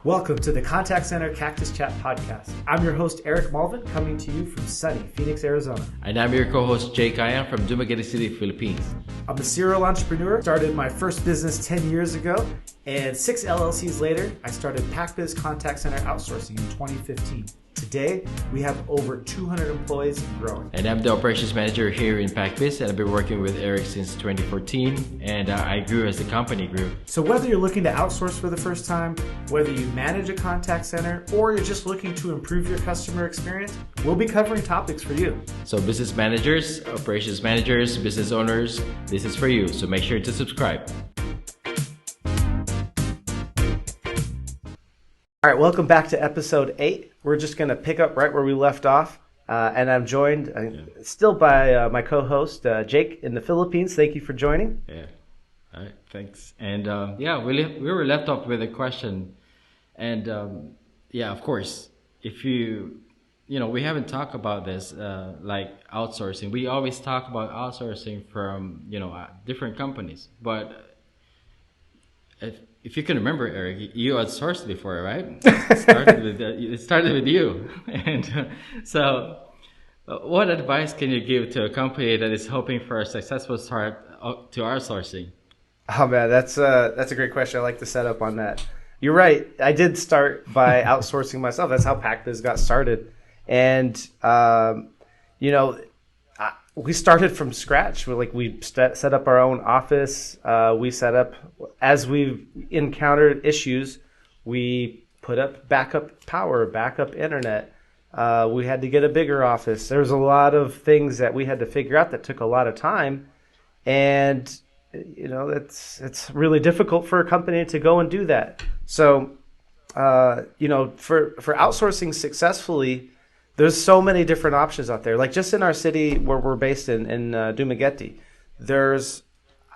Welcome to the Contact Center Cactus Chat podcast. I'm your host, Eric Malvin, coming to you from sunny Phoenix, Arizona. And I'm your co-host, Jay Kayan from Dumaguete City, Philippines. I'm a serial entrepreneur. Started my first business 10 years ago, and 6 LLCs later, I started Pac Biz Contact Center Outsourcing in 2015. Today, we have over 200 employees and growing. And I'm the operations manager here in Pac Biz, and I've been working with Eric since 2014, and I grew as the company grew. So whether you're looking to outsource for the first time, whether you manage a contact center, or you're just looking to improve your customer experience, we'll be covering topics for you. So business managers, operations managers, business owners, this is for you, so make sure to subscribe. All right, welcome back to episode 8. We're just going to pick up right where we left off. And I'm joined still by my co-host, Jake in the Philippines. Thank you for joining. Yeah, all right, thanks. And we were left off with a question. And of course, if we haven't talked about this, like outsourcing. We always talk about outsourcing from, different companies. But if you can remember, Eric, you outsourced before, right? It started with you. And so what advice can you give to a company that is hoping for a successful start to outsourcing? Oh, man, that's a great question. I like the setup on that. You're right. I did start by outsourcing myself. That's how Pac Biz got started. And, we started from scratch. We set up our own office. We set up, as we encountered issues, we put up backup power, backup internet. We had to get a bigger office. There's a lot of things that we had to figure out that took a lot of time. And, it's really difficult for a company to go and do that. So, for outsourcing successfully, there's so many different options out there. Like just in our city where we're based in Dumaguete,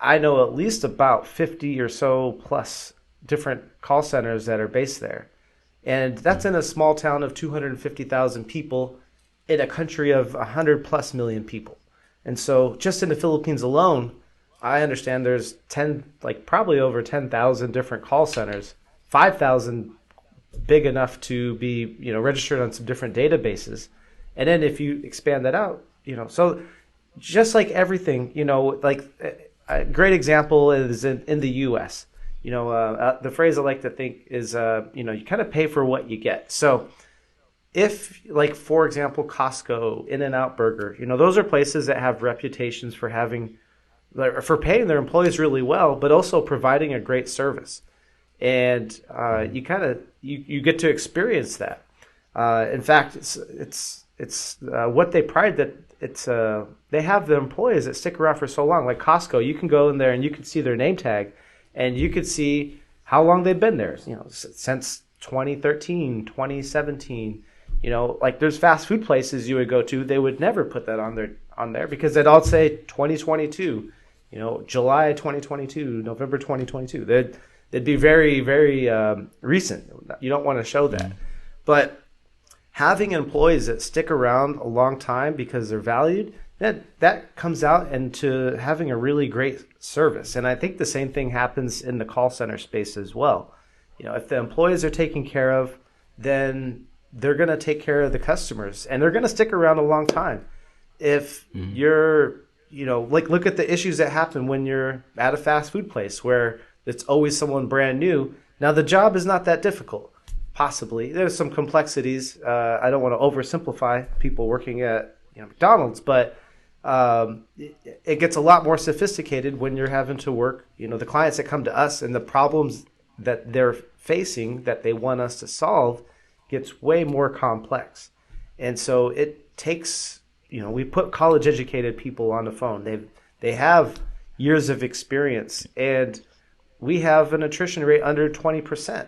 I know at least about 50 or so plus different call centers that are based there. And that's in a small town of 250,000 people in a country of 100 plus million people. And so just in the Philippines alone, I understand there's probably over 10,000 different call centers, 5,000 big enough to be, registered on some different databases. And then if you expand that out, so just like everything, a great example is in the U.S. The phrase I like to think is, you kind of pay for what you get. So if, for example, Costco, In-N-Out Burger, those are places that have reputations for paying their employees really well, but also providing a great service. And you get to experience that. In fact, it's what they pride that they have the employees that stick around for so long. Like Costco, you can go in there and you can see their name tag, and you could see how long they've been there. Since 2013, 2017. There's fast food places you would go to, they would never put that on there because they'd all say 2022. July 2022, November 2022. They'd be very, very recent. You don't want to show that. But having employees that stick around a long time because they're valued, that comes out into having a really great service. And I think the same thing happens in the call center space as well. If the employees are taken care of, then they're going to take care of the customers. And they're going to stick around a long time. If you're, look at the issues that happen when you're at a fast food place where it's always someone brand new. Now, the job is not that difficult, possibly. There's some complexities. I don't want to oversimplify people working at McDonald's, but it gets a lot more sophisticated when you're having to work. The clients that come to us and the problems that they're facing that they want us to solve gets way more complex. And so it takes, we put college-educated people on the phone. They have years of experience, and we have an attrition rate under 20%.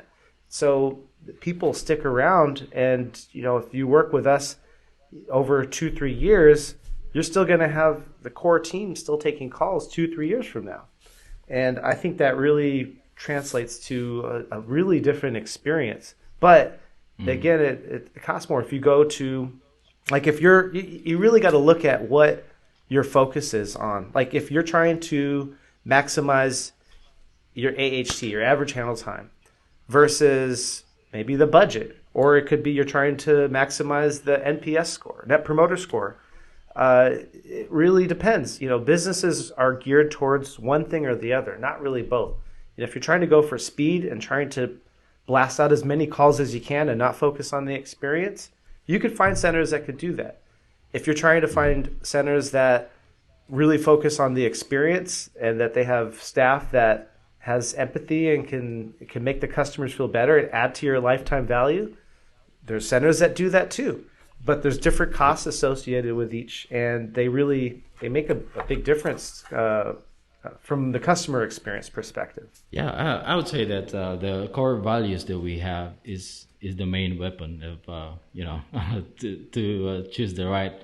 So people stick around, and if you work with us over 2-3 years, you're still going to have the core team still taking calls 2-3 years from now. And I think that really translates to a really different experience. But again, it costs more. If you go to, if you really got to look at what your focus is on. If you're trying to maximize your AHT, your average handle time, versus maybe the budget, or it could be you're trying to maximize the NPS score, Net Promoter Score. It really depends. Businesses are geared towards one thing or the other, not really both. If you're trying to go for speed and trying to blast out as many calls as you can and not focus on the experience, you could find centers that could do that. If you're trying to find centers that really focus on the experience and that they have staff that has empathy and can make the customers feel better and add to your lifetime value, there's centers that do that too. But there's different costs associated with each, and they make a big difference from the customer experience perspective. Yeah, I would say that the core values that we have is the main weapon of to choose the right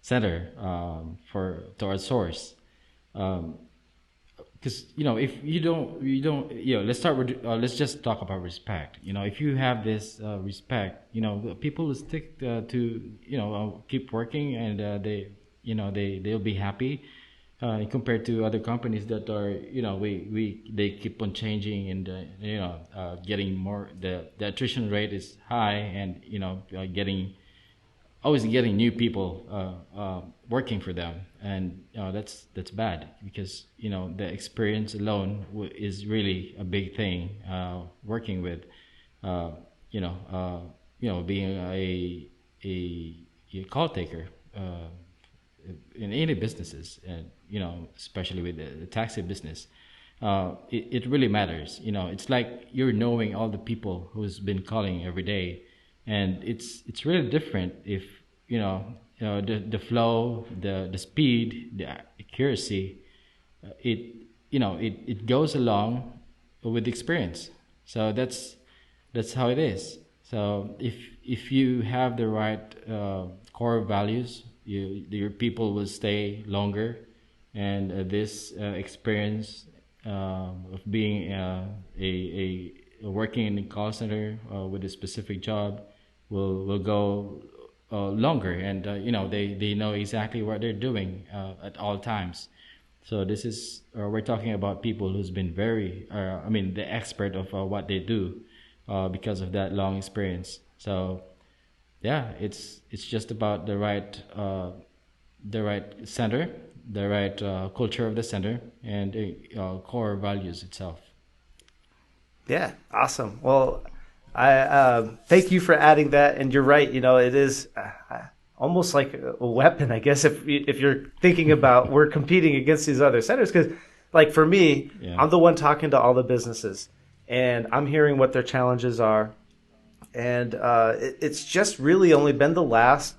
center to outsource. Because if you don't let's just talk about respect. If you have this respect, people will stick to keep working, and they'll be happy. Compared to other companies that are, they keep on changing, and getting more. The attrition rate is high, and always getting new people working for them, and that's bad, because the experience alone is really a big thing. Working with, being a call taker. In any businesses, and especially with the taxi business, it really matters. It's like you're knowing all the people who's been calling every day, and it's really different if the flow, the speed, the accuracy, it goes along with experience. So that's how it is. So if you have the right core values, your people will stay longer, and this experience of being a working in a call center with a specific job will go longer, and they know exactly what they're doing at all times. So this is we're talking about people who's been very the expert of what they do because of that long experience. So yeah, it's just about the right center, the right culture of the center, and core values itself. Yeah, awesome. Well, I thank you for adding that, and you're right. It is almost like a weapon, I guess, if you're thinking about we're competing against these other centers, because like for me, I'm the one talking to all the businesses, and I'm hearing what their challenges are. And it's just really only been the last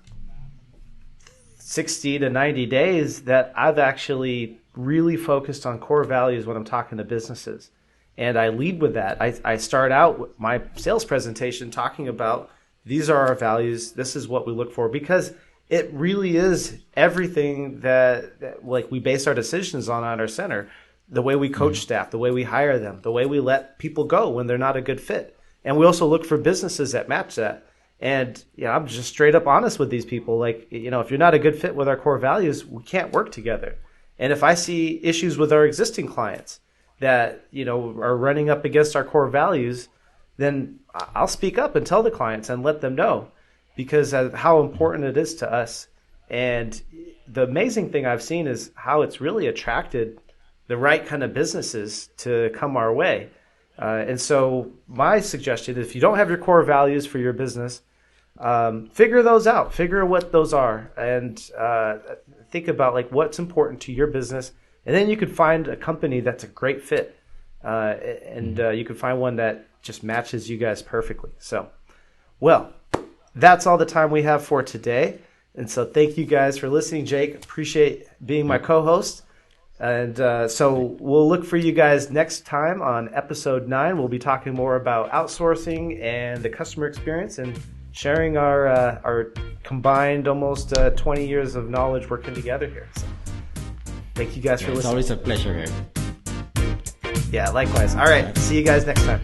60 to 90 days that I've actually really focused on core values when I'm talking to businesses. And I lead with that. I start out with my sales presentation talking about these are our values. This is what we look for, because it really is everything that like we base our decisions on at our center. The way we coach staff, the way we hire them, the way we let people go when they're not a good fit. And we also look for businesses that match that. And I'm just straight up honest with these people. Like, if you're not a good fit with our core values, we can't work together. And if I see issues with our existing clients that, are running up against our core values, then I'll speak up and tell the clients and let them know, because of how important it is to us. And the amazing thing I've seen is how it's really attracted the right kind of businesses to come our way. And so my suggestion is, if you don't have your core values for your business, figure those out, figure what those are, and think about like what's important to your business. And then you could find a company that's a great fit, and you could find one that just matches you guys perfectly. So, well, that's all the time we have for today. And so thank you guys for listening. Jake, appreciate being my co-host. And so we'll look for you guys next time on episode 9. We'll be talking more about outsourcing and the customer experience, and sharing our combined almost 20 years of knowledge working together here. So thank you guys for listening. It's always a pleasure, Eric. Yeah, likewise. All right. See you guys next time.